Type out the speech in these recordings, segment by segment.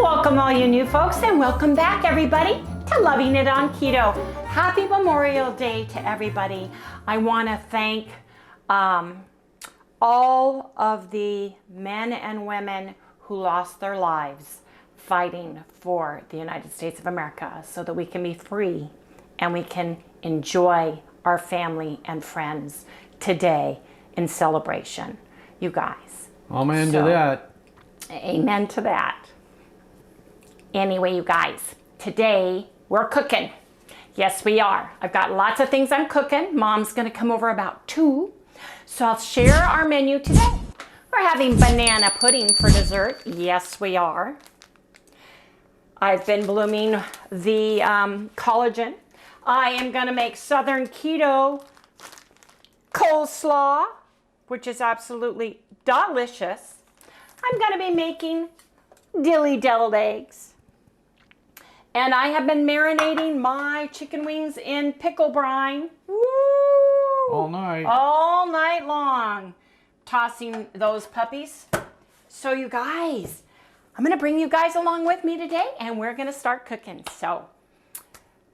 Welcome all you new folks, and welcome back everybody to Loving It on Keto. Happy Memorial Day to everybody. I want to thank all of the men and women who lost their lives fighting for the United States of America so that we can be free and we can enjoy our family and friends today in celebration. You guys. Amen to that. Amen to that. Anyway, you guys, today we're cooking. Yes, we are. I've got lots of things I'm cooking. Mom's going to come over about 2. So I'll share our menu today. We're having banana pudding for dessert. Yes, we are. I've been blooming the collagen. I am going to make Southern Keto coleslaw, which is absolutely delicious. I'm going to be making dilly deviled eggs. And I have been marinating my chicken wings in pickle brine. Woo! All night. All night long. Tossing those puppies. So you guys, I'm going to bring you guys along with me today and we're going to start cooking. So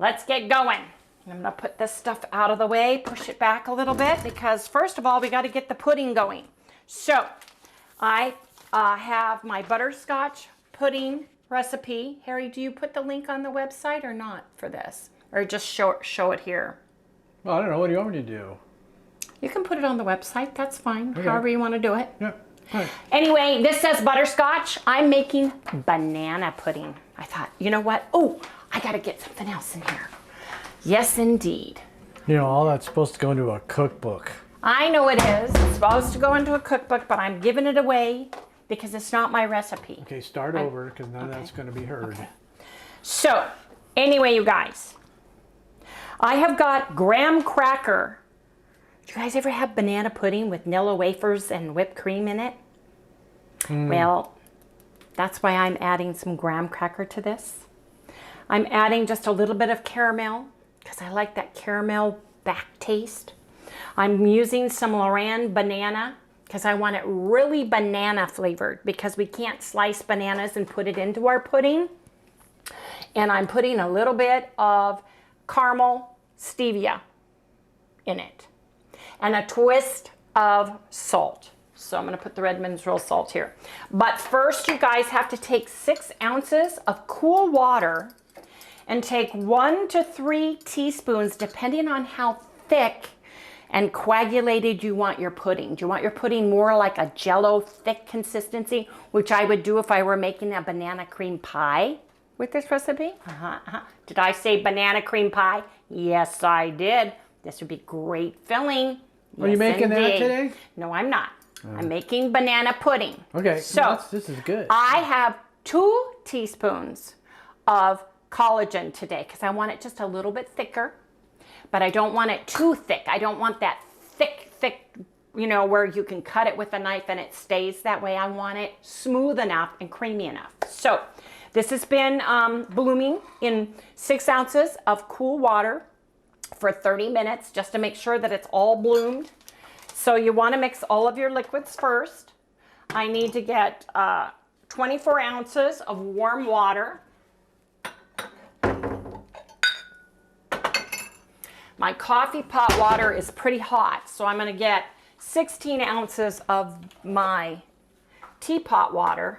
let's get going. I'm going to put this stuff out of the way, push it back a little bit because first of all, we got to get the pudding going. So I have my butterscotch pudding recipe. Harry, do you put the link on the website or not for this? Or just show it here? Well, I don't know. What do you want me to do? You can put it on the website. That's fine. Okay. However you want to do it. Yep. Right. Anyway, this says butterscotch. I'm making banana pudding. I thought, you know what? Oh, I got to get something else in here. Yes, indeed. You know, all that's supposed to go into a cookbook. I know it is. It's supposed to go into a cookbook, but I'm giving it away because it's not my recipe. Okay, start over because none of that's going to be heard. Okay. So, anyway, you guys, I have got graham cracker. Do you guys ever have banana pudding with Nilla wafers and whipped cream in it? Well, that's why I'm adding some graham cracker to this. I'm adding just a little bit of caramel because I like that caramel back taste. I'm using some Lorraine banana because I want it really banana flavored because we can't slice bananas and put it into our pudding. And I'm putting a little bit of caramel stevia in it and a twist of salt. So I'm going to put the Redmond's Roll salt here. But first, you guys have to take 6 ounces of cool water and take 1 to 3 teaspoons, depending on how thick and coagulated you want your pudding. Do you want your pudding more like a Jell-O thick consistency, which I would do if I were making a banana cream pie with this recipe? Did I say banana cream pie? Yes, I did. This would be great filling. Are you making that today? No, I'm not. I'm making banana pudding. Okay, so this is good. I have 2 teaspoons of collagen today because I want it just a little bit thicker. But I don't want it too thick. I don't want that thick, you know, where you can cut it with a knife and it stays that way. I want it smooth enough and creamy enough. So this has been blooming in 6 ounces of cool water for 30 minutes just to make sure that it's all bloomed. So you want to mix all of your liquids first. I need to get 24 ounces of warm water. My coffee pot water is pretty hot, so I'm going to get 16 ounces of my teapot water.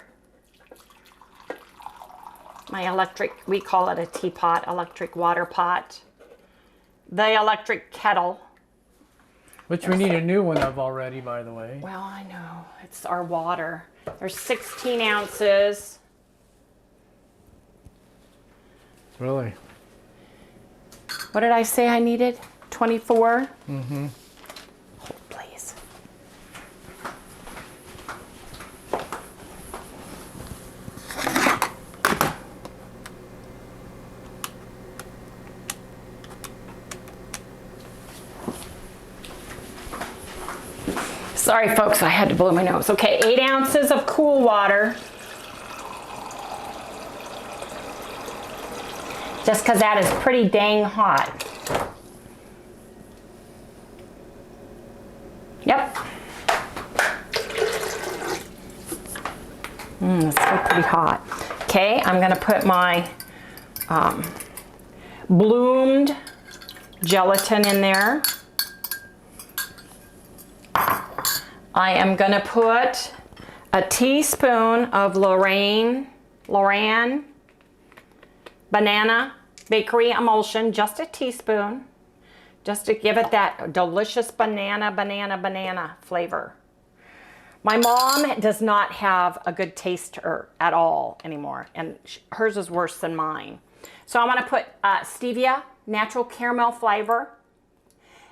My electric, we call it a teapot, electric water pot. The electric kettle. Which we need a new one of already, by the way. Well, I know. It's our water. There's 16 ounces. Really? What did I say I needed? 24? Mm-hmm. Hold, please. Sorry, folks, I had to blow my nose. Okay, 8 ounces of cool water. Just because that is pretty dang hot. Yep. It's still pretty hot. Okay, I'm gonna put my bloomed gelatin in there. I am gonna put a teaspoon of Loran banana bakery emulsion, just a teaspoon, just to give it that delicious banana flavor. My mom does not have a good taster at all anymore, and hers is worse than mine. So I'm gonna put stevia, natural caramel flavor,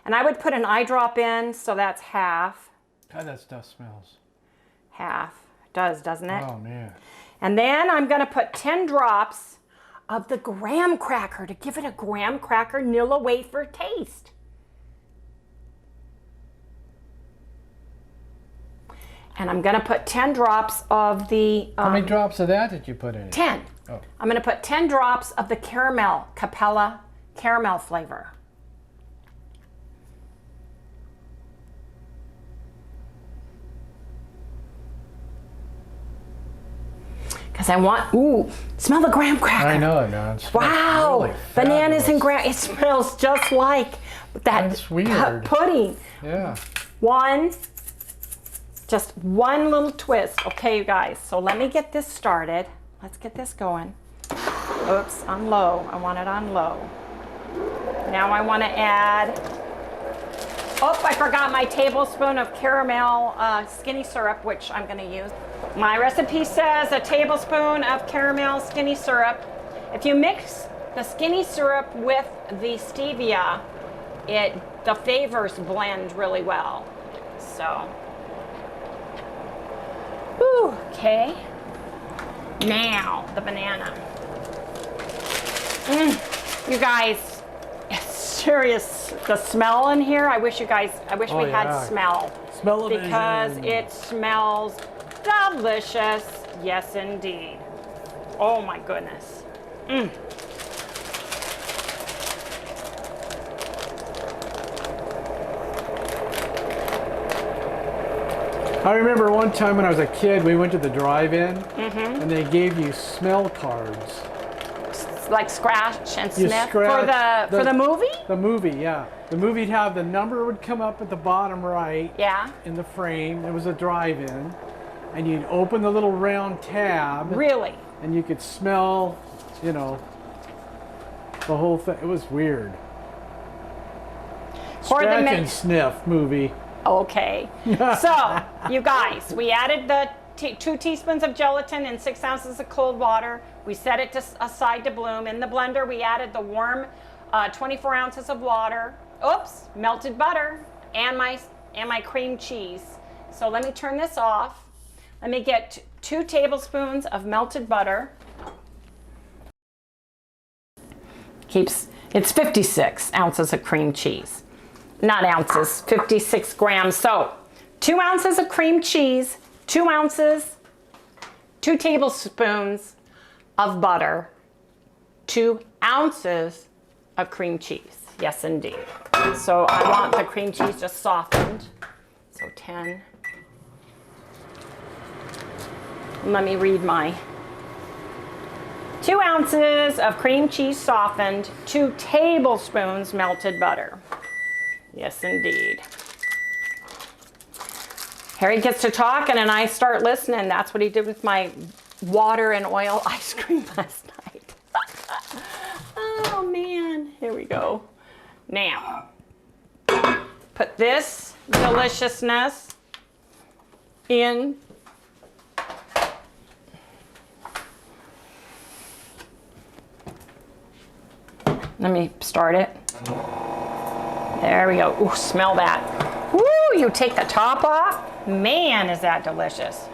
and I would put an eye drop in, so that's half. God, that stuff smells. Half. It does, doesn't it? Oh, man. And then I'm gonna put 10 drops of the graham cracker to give it a graham cracker Nilla wafer taste. And I'm gonna put 10 drops of the... How many drops of that did you put in? 10. Oh. I'm gonna put 10 drops of the Capella caramel flavor. Because I want, ooh, smell the graham cracker. I know it now. It smells Wow, really bananas fabulous. and graham, it smells just like that That's weird. pudding. Yeah. Just one little twist. Okay, you guys, so let me get this started. Let's get this going. Oops, on low. I want it on low. Now I want to add, oh, I forgot my tablespoon of caramel skinny syrup, which I'm going to use. My recipe says a tablespoon of caramel skinny syrup. If you mix the skinny syrup with the stevia, the flavors blend really well. So, whew, okay. Now the banana. You guys, it's serious. The smell in here. I wish we had smell. Smell of because it smells delicious. Yes, indeed. Oh my goodness. I remember one time when I was a kid, we went to the drive-in, and they gave you smell cards. Like scratch and You sniff scratch for the movie? The movie, yeah. The movie'd have the number would come up at the bottom right. Yeah. In the frame. It was a drive-in, and you'd open the little round tab. Really? And you could smell, you know, the whole thing. It was weird. Scratch and sniff movie. Okay. So, you guys, we added the 2 teaspoons of gelatin and 6 ounces of cold water. We set it aside to bloom. In the blender, we added the warm 24 ounces of water. Oops, melted butter and my cream cheese. So let me turn this off. Let me get 2 tablespoons of melted butter. It's 56 ounces of cream cheese. Not ounces, 56 grams. So 2 ounces of cream cheese, 2 tablespoons of butter, 2 ounces of cream cheese. Yes, indeed. So I want the cream cheese just softened. So 10. Let me read my 2 ounces of cream cheese softened, 2 tablespoons melted butter. Yes, indeed. Harry gets to talk and then I start listening. That's what he did with my water and oil ice cream last night. Oh man, here we go. Now, put this deliciousness in. Let me start it. There we go. Ooh, smell that. Woo, you take the top off. Man, is that delicious.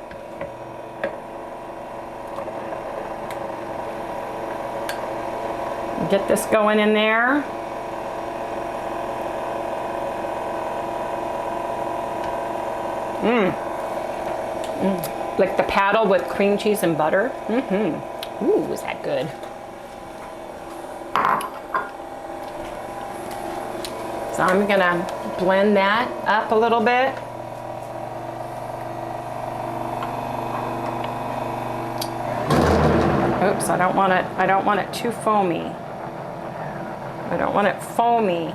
Get this going in there. Like the paddle with cream cheese and butter. Ooh, is that good. So I'm gonna blend that up a little bit. Oops, I don't want it too foamy. I don't want it foamy.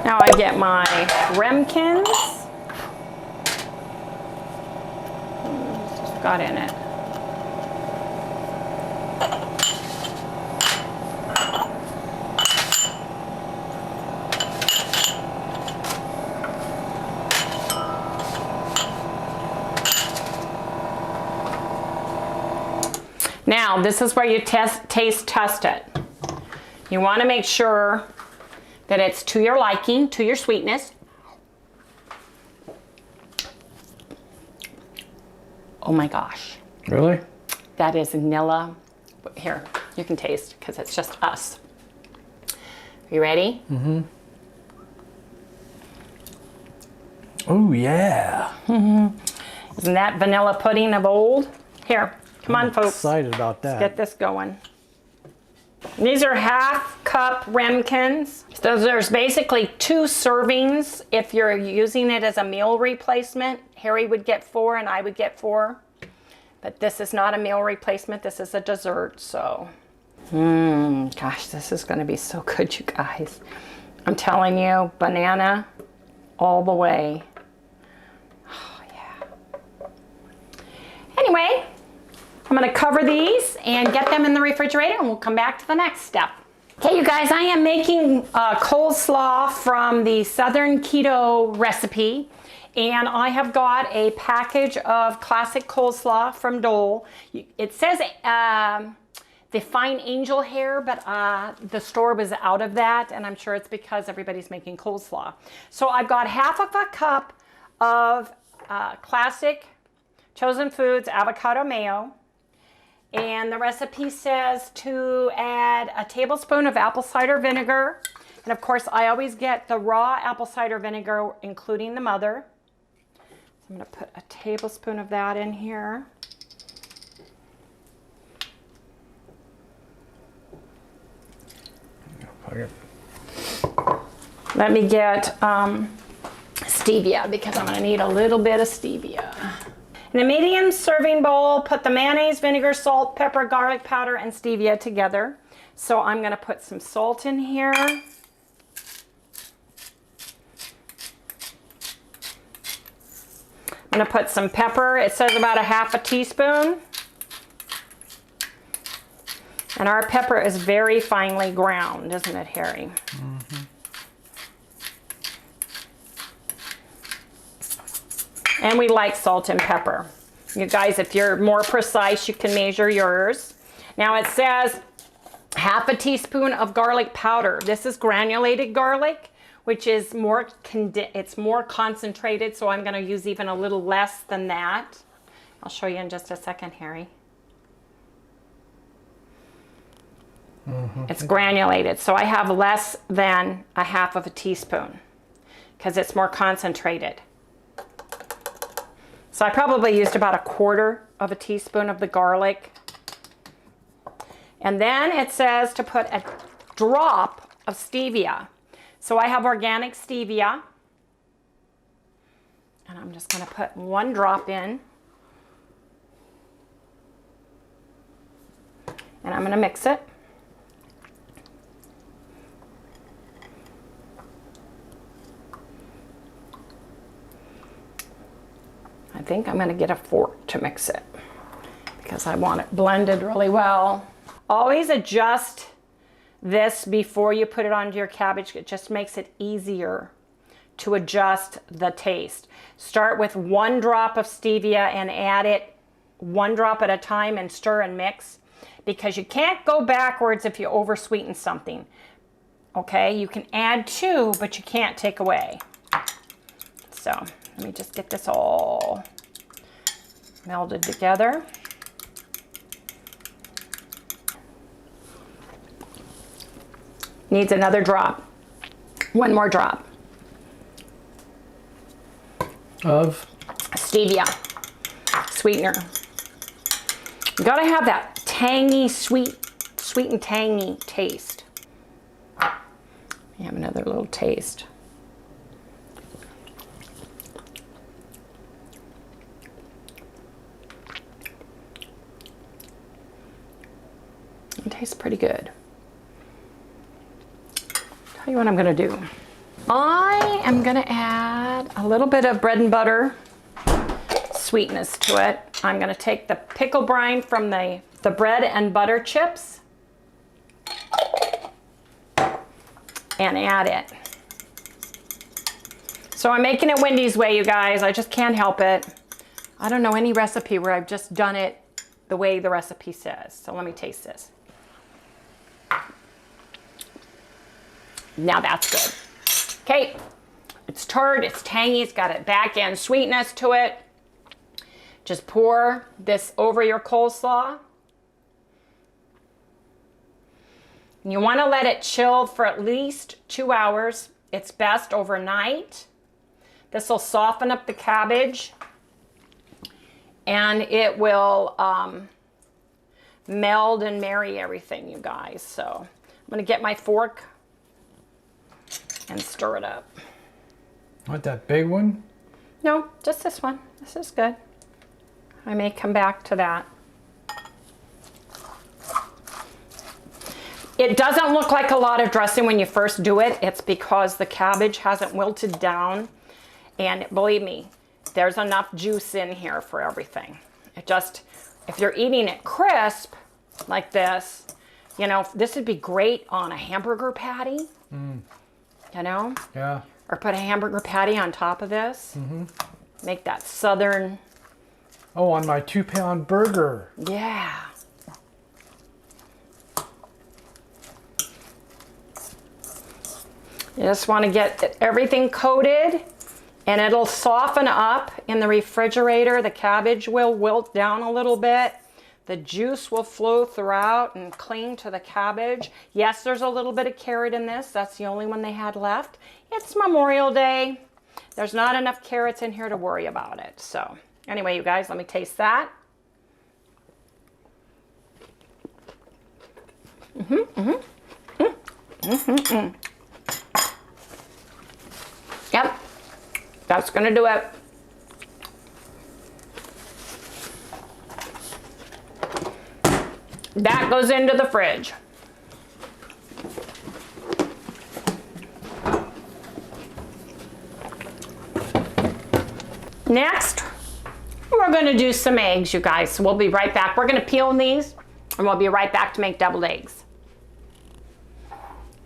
Now I get my ramequins. Got in it. Now, this is where you taste test it. You want to make sure that it's to your liking, to your sweetness. Oh my gosh. Really? That is vanilla. Here, you can taste because it's just us. You ready? Mm-hmm. Oh, yeah. Mm-hmm. Isn't that vanilla pudding of old? Here, come on, folks. Excited about that. Let's get this going. These are half-cup ramequins. So there's basically 2 servings if you're using it as a meal replacement. Harry would get 4 and I would get 4. But this is not a meal replacement. This is a dessert, so. Gosh, this is going to be so good, you guys. I'm telling you, banana all the way. Oh, yeah. Anyway, I'm going to cover these and get them in the refrigerator, and we'll come back to the next step. Okay, you guys, I am making coleslaw from the Southern Keto recipe, and I have got a package of classic coleslaw from Dill. It says the fine angel hair, but the store was out of that, and I'm sure it's because everybody's making coleslaw. So I've got half of a cup of classic Chosen Foods avocado mayo. And the recipe says to add a tablespoon of apple cider vinegar. And of course, I always get the raw apple cider vinegar, including the mother. So I'm going to put a tablespoon of that in here. Let me get stevia, because I'm going to need a little bit of stevia. In a medium serving bowl, put the mayonnaise, vinegar, salt, pepper, garlic powder, and stevia together. So I'm going to put some salt in here. I'm going to put some pepper. It says about a half a teaspoon. And our pepper is very finely ground, isn't it, Harry? Mm-hmm. And we like salt and pepper. You guys, if you're more precise, you can measure yours. Now it says half a teaspoon of garlic powder. This is granulated garlic, which is more concentrated, so I'm going to use even a little less than that. I'll show you in just a second, Harry. Mm-hmm. It's granulated, so I have less than a half of a teaspoon because it's more concentrated. So I probably used about a quarter of a teaspoon of the garlic. And then it says to put a drop of stevia. So I have organic stevia. And I'm just going to put 1 drop in. And I'm going to mix it. I think I'm going to get a fork to mix it because I want it blended really well. Always adjust this before you put it onto your cabbage. It just makes it easier to adjust the taste. Start with 1 drop of stevia and add it 1 drop at a time and stir and mix, because you can't go backwards if you over sweeten something. Okay, you can add 2, but you can't take away. So let me just get this all melded together. Needs another drop. 1 more drop. Of? Stevia. Sweetener. You gotta have that tangy, sweet and tangy taste. You have another little taste. Tastes pretty good. Tell you what I'm gonna do. I am gonna add a little bit of bread and butter sweetness to it. I'm gonna take the pickle brine from the bread and butter chips and add it. So I'm making it Wendy's way, you guys. I just can't help it. I don't know any recipe where I've just done it the way the recipe says. So let me taste this. Now that's good. Okay, it's tart, it's tangy, it's got a back end sweetness to it. Just pour this over your coleslaw. And you want to let it chill for at least 2 hours. It's best overnight. This will soften up the cabbage and it will meld and marry everything, you guys. So I'm going to get my fork and stir it up. What, that big one? No, just this one. This is good. I may come back to that. It doesn't look like a lot of dressing when you first do it. It's because the cabbage hasn't wilted down. And believe me, there's enough juice in here for everything. It just, if you're eating it crisp like this, you know, this would be great on a hamburger patty. You know? Yeah. Or put a hamburger patty on top of this. Make that southern. Oh, on my 2-pound burger. Yeah. You just want to get everything coated and it'll soften up in the refrigerator. The cabbage will wilt down a little bit. The juice will flow throughout and cling to the cabbage. Yes, there's a little bit of carrot in this. That's the only one they had left. It's Memorial Day. There's not enough carrots in here to worry about it. So anyway, you guys, let me taste that. Yep, that's gonna do it. That goes into the fridge. Next, we're gonna do some eggs, you guys. So we'll be right back. We're gonna peel these and we'll be right back to make deviled eggs.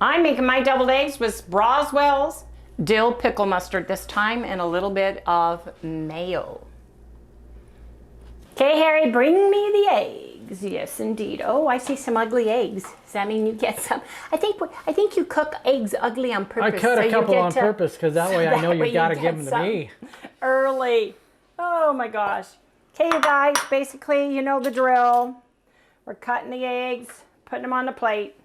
I'm making my deviled eggs with Broswell's dill pickle mustard this time and a little bit of mayo. Okay, Harry, bring me the eggs. Yes, indeed. Oh, I see some ugly eggs. Does that mean you get some? I think you cook eggs ugly on purpose. I cut a couple on purpose because that way I know you got to give them to me. Early. Oh my gosh. Okay, you guys, basically, you know the drill. We're cutting the eggs, putting them on the plate.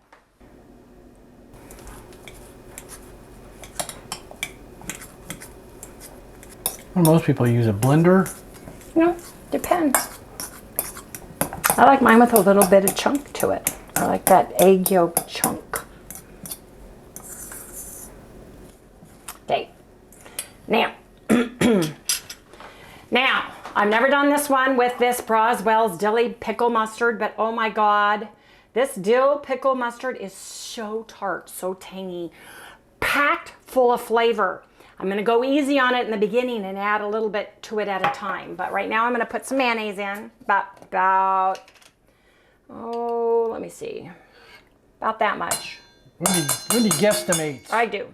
Well, most people use a blender. No, depends. I like mine with a little bit of chunk to it. I like that egg yolk chunk. Okay. Now, now, I've never done this one with this Broswell's Dilly Pickle Mustard, but oh my God, this dill pickle mustard is so tart, so tangy, packed full of flavor. I'm going to go easy on it in the beginning and add a little bit to it at a time. But right now I'm going to put some mayonnaise in. About, oh, let me see. About that much. When do you guesstimate? I do.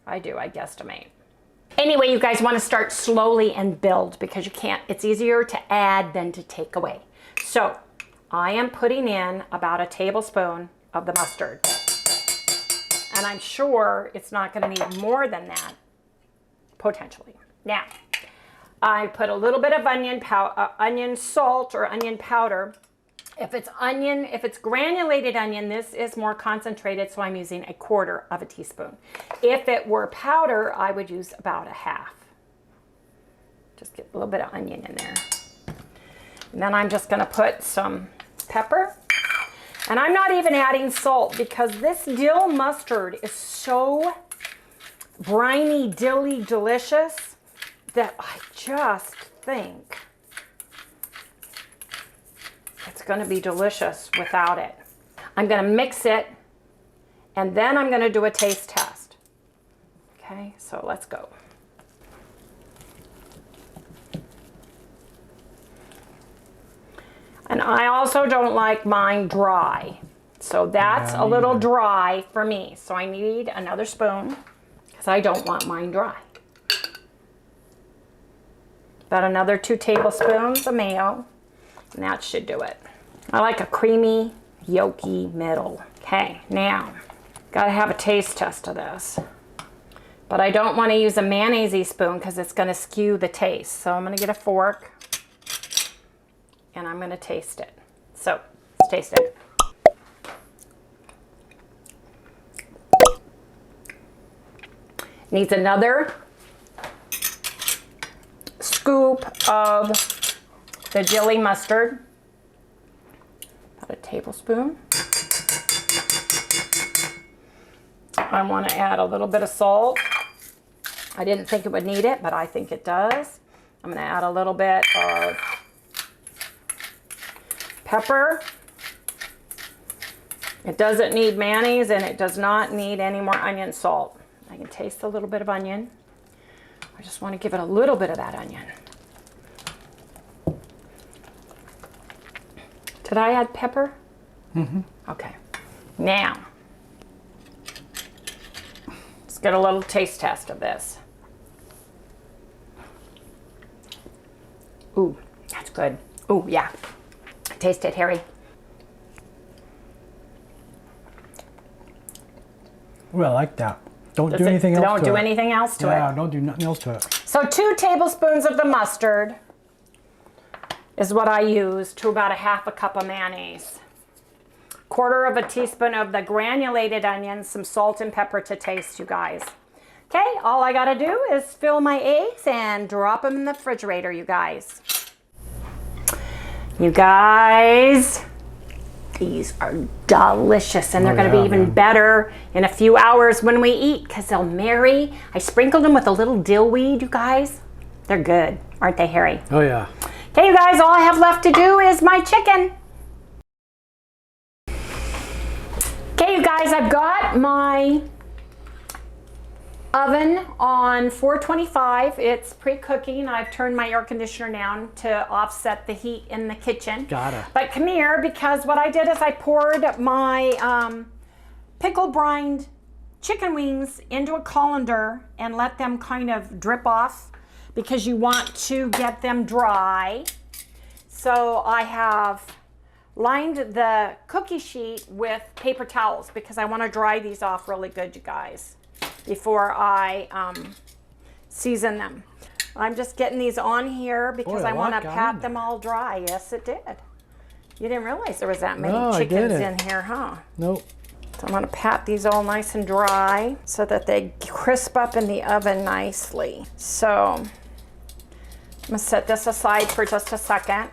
I guesstimate. Anyway, you guys want to start slowly and build because you can't, it's easier to add than to take away. So I am putting in about a tablespoon of the mustard. And I'm sure it's not going to need more than that. Potentially. Now, I put a little bit of onion salt or onion powder. If it's granulated onion, this is more concentrated, so I'm using 1/4 teaspoon. If it were powder, I would use about 1/2. Just get a little bit of onion in there. And then I'm just gonna put some pepper. And I'm not even adding salt because this dill mustard is so briny, dilly delicious that I just think it's going to be delicious without it. I'm going to mix it, and then I'm going to do a taste test. Okay, so let's go. And I also don't like mine dry. So that's a little dry for me. So I need another spoon because I don't want mine dry. About another 2 tablespoons of mayo, and that should do it. I like a creamy, yolky middle. Okay, now, gotta have a taste test of this. But I don't want to use a mayonnaise spoon because it's gonna skew the taste. So I'm gonna get a fork and I'm gonna taste it. So, let's taste it. Needs another scoop of the jelly mustard. About a tablespoon. I want to add a little bit of salt. I didn't think it would need it, but I think it does. I'm going to add a little bit of pepper. It doesn't need mayonnaise, and it does not need any more onion salt. I can taste a little bit of onion. I just want to give it a little bit of that onion. Did I add pepper? Mm-hmm. Okay. Now, let's get a little taste test of this. Ooh, that's good. Ooh, yeah. Taste it, Harry. Well, I like that. Don't do anything else to it. Don't do anything else to it. Yeah, don't do nothing else to it. So 2 tablespoons of the mustard is what I use to about a half a cup of mayonnaise. 1/4 teaspoon of the granulated onions, some salt and pepper to taste, you guys. Okay, all I gotta do is fill my eggs and drop them in the refrigerator, you guys. You guys, these are delicious, and they're going to be even better in a few hours when we eat because they'll marry. I sprinkled them with a little dill weed, you guys. They're good, aren't they, Harry? Oh, yeah. Okay, you guys, all I have left to do is my chicken. Okay, you guys, I've got my oven on 425. It's pre-cooking. I've turned my air conditioner down to offset the heat in the kitchen. Got it. But come here, because what I did is I poured my pickle brined chicken wings into a colander and let them kind of drip off because you want to get them dry. So I have lined the cookie sheet with paper towels because I want to dry these off really good, you guys, before I season them. I'm just getting these on here because I want to pat them all dry. Yes, it did. You didn't realize there was that many chickens in here, huh? Nope. So I'm going to pat these all nice and dry so that they crisp up in the oven nicely. So I'm going to set this aside for just a second.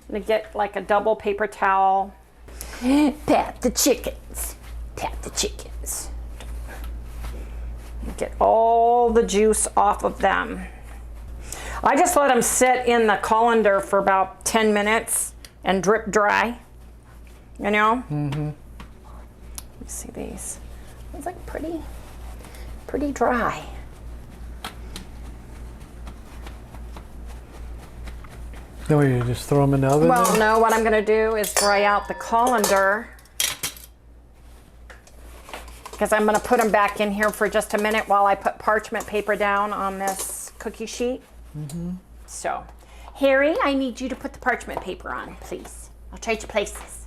I'm going to get like a double paper towel. Pat the chickens. Pat the chickens. Get all the juice off of them. I just let them sit in the colander for about 10 minutes and drip dry, you know? Mm-hmm. Let me see these. It's like pretty dry. No, you just throw them in the oven? Well, no, what I'm gonna do is dry out the colander because I'm gonna put them back in here for just a minute while I put parchment paper down on this cookie sheet. Mm-hmm. So, Harry, I need you to put the parchment paper on, please. I'll trade you places.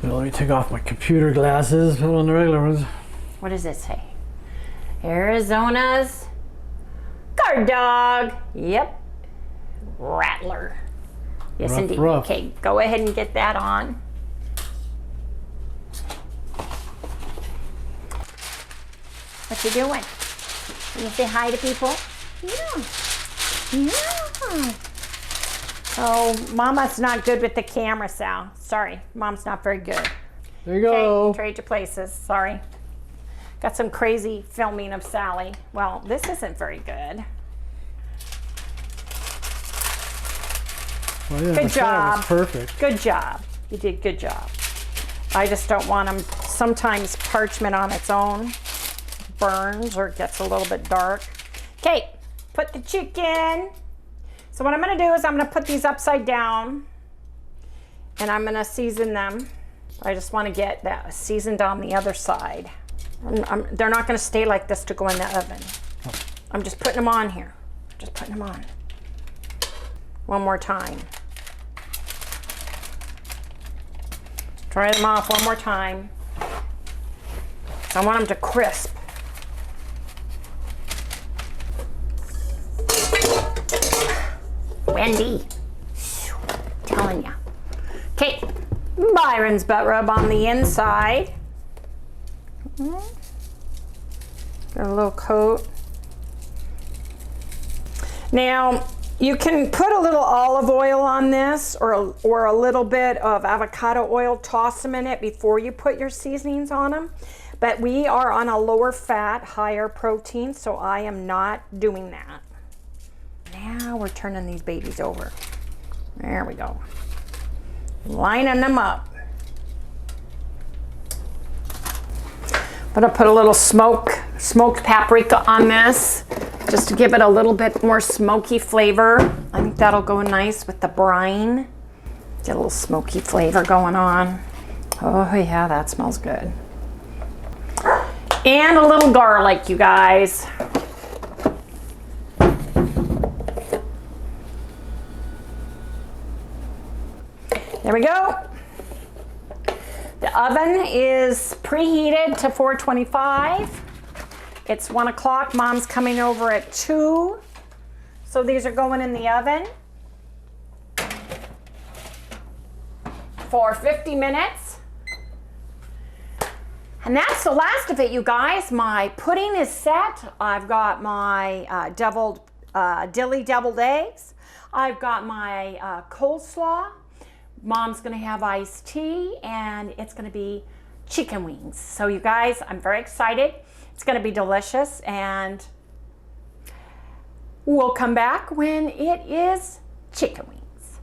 Well, let me take off my computer glasses, put on the regular ones. What does it say? Arizona's guard dog. Yep. Rattler. Yes, Rough, indeed. rough. Okay, go ahead and get that on. What you doing? Can you say hi to people? Yeah. Yeah. Oh, Mama's not good with the camera, Sal. Sorry, Mom's not very good. There you go. Okay, trade your places. Sorry. Got some crazy filming of Sally. Well, this isn't very good. Well, yeah, Good job. Perfect. Good job. You did a good job. I just don't want them, sometimes parchment on its own burns or gets a little bit dark. Okay, put the chicken. So what I'm gonna do is I'm gonna put these upside down and I'm gonna season them. I just wanna get that seasoned on the other side. They're not gonna stay like this to go in the oven. I'm just putting them on here. Just putting them on. One more time. Dry them off one more time. I want them to crisp. Wendy, telling ya. Okay, Byron's butt rub on the inside. Got a little coat. Now, you can put a little olive oil on this or a little bit of avocado oil, toss them in it before you put your seasonings on them. But we are on a lower fat, higher protein, so I am not doing that. Now we're turning these babies over. There we go. Lining them up. I'm gonna put a little smoked paprika on this, just to give it a little bit more smoky flavor. I think that'll go nice with the brine. Get a little smoky flavor going on. Oh yeah, that smells good. And a little garlic, you guys. There we go. The oven is preheated to 425. It's 1 o'clock. Mom's coming over at 2. So these are going in the oven for 50 minutes. And that's the last of it, you guys. My pudding is set. I've got my dilly deviled eggs. I've got my coleslaw. Mom's gonna have iced tea, and it's gonna be chicken wings. So you guys, I'm very excited. It's gonna be delicious, and we'll come back when it is chicken wings.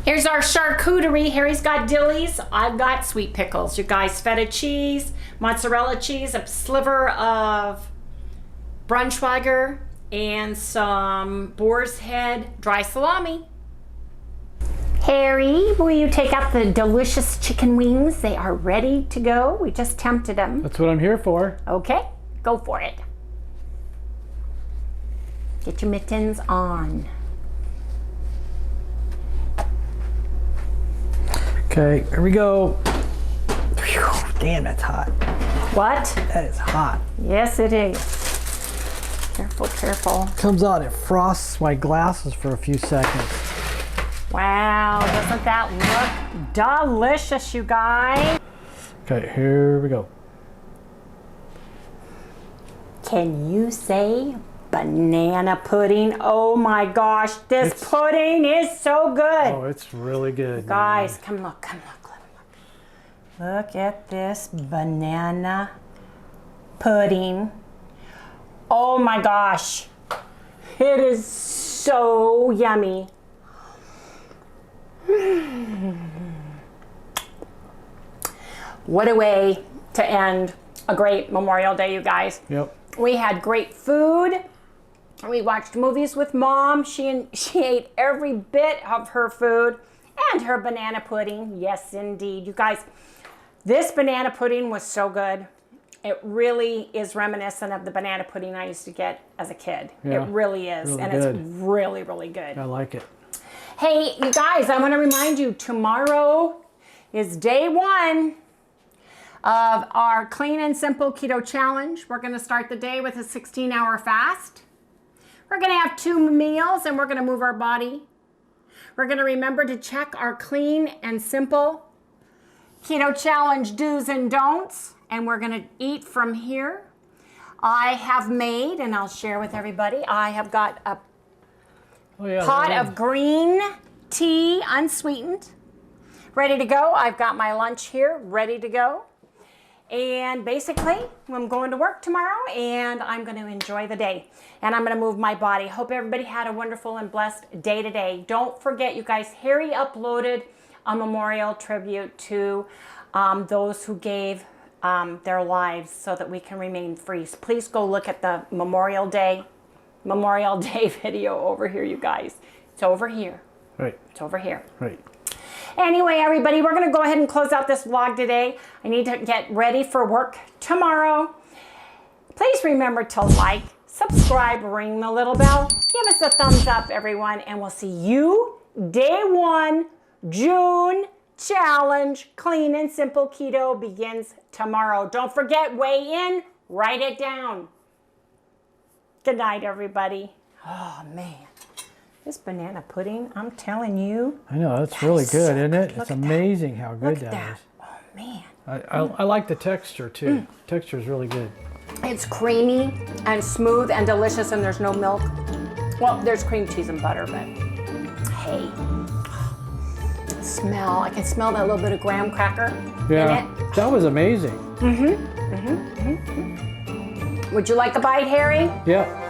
Here's our charcuterie. Harry's got dillies. I've got sweet pickles. You guys, feta cheese, mozzarella cheese, a sliver of Braunschweiger, and some boar's head dry salami. Harry, will you take out the delicious chicken wings? They are ready to go. We just tempted them. That's what I'm here for. Okay, go for it. Get your mittens on. Okay, here we go. Whew, damn, that's hot. What? That is hot. Yes, it is. Careful, careful. Comes out, it frosts my glasses for a few seconds. Wow, doesn't that look delicious, you guys? Okay, here we go. Can you say banana pudding? Oh my gosh, this pudding is so good. Oh, it's really good. Guys, come look, come look, look. Look at this banana pudding. Oh my gosh, it is so yummy. What a way to end a great Memorial Day, you guys. Yep. We had great food. We watched movies with Mom. She ate every bit of her food and her banana pudding. Yes, indeed. You guys, this banana pudding was so good. It really is reminiscent of the banana pudding I used to get as a kid. Yeah, it really is. really and good. It's really, really good. I like it. Hey, you guys, I want to remind you, tomorrow is day 1 of our Clean and Simple Keto Challenge. We're going to start the day with a 16-hour fast. We're going to have 2 meals, and we're going to move our body. We're going to remember to check our Clean and Simple Keto Challenge do's and don'ts, and we're going to eat from here. I have made, and I'll share with everybody, I have got a pot of green tea, unsweetened, ready to go. I've got my lunch here, ready to go. And basically, I'm going to work tomorrow, and I'm going to enjoy the day. And I'm going to move my body. Hope everybody had a wonderful and blessed day today. Don't forget, you guys, Harry uploaded a memorial tribute to those who gave their lives so that we can remain free. So please go look at the Memorial Day video over here, you guys. It's over here. Right. It's over here. Right. Anyway, everybody, we're going to go ahead and close out this vlog today. I need to get ready for work tomorrow. Please remember to like, subscribe, ring the little bell. Give us a thumbs up, everyone, and we'll see you day 1, June challenge. Clean and simple keto begins tomorrow. Don't forget, weigh in, write it down. Good night, everybody. Oh, man. This banana pudding, I'm telling you. I know, that's really good, isn't it? It's Look at amazing how good that is. Oh, man. I like the texture, too. Texture is really good. It's creamy and smooth and delicious, and there's no milk. Well, there's cream cheese and butter, but hey. Smell. I can smell that little bit of graham cracker in it. That was amazing. Would you like a bite, Harry? Yeah.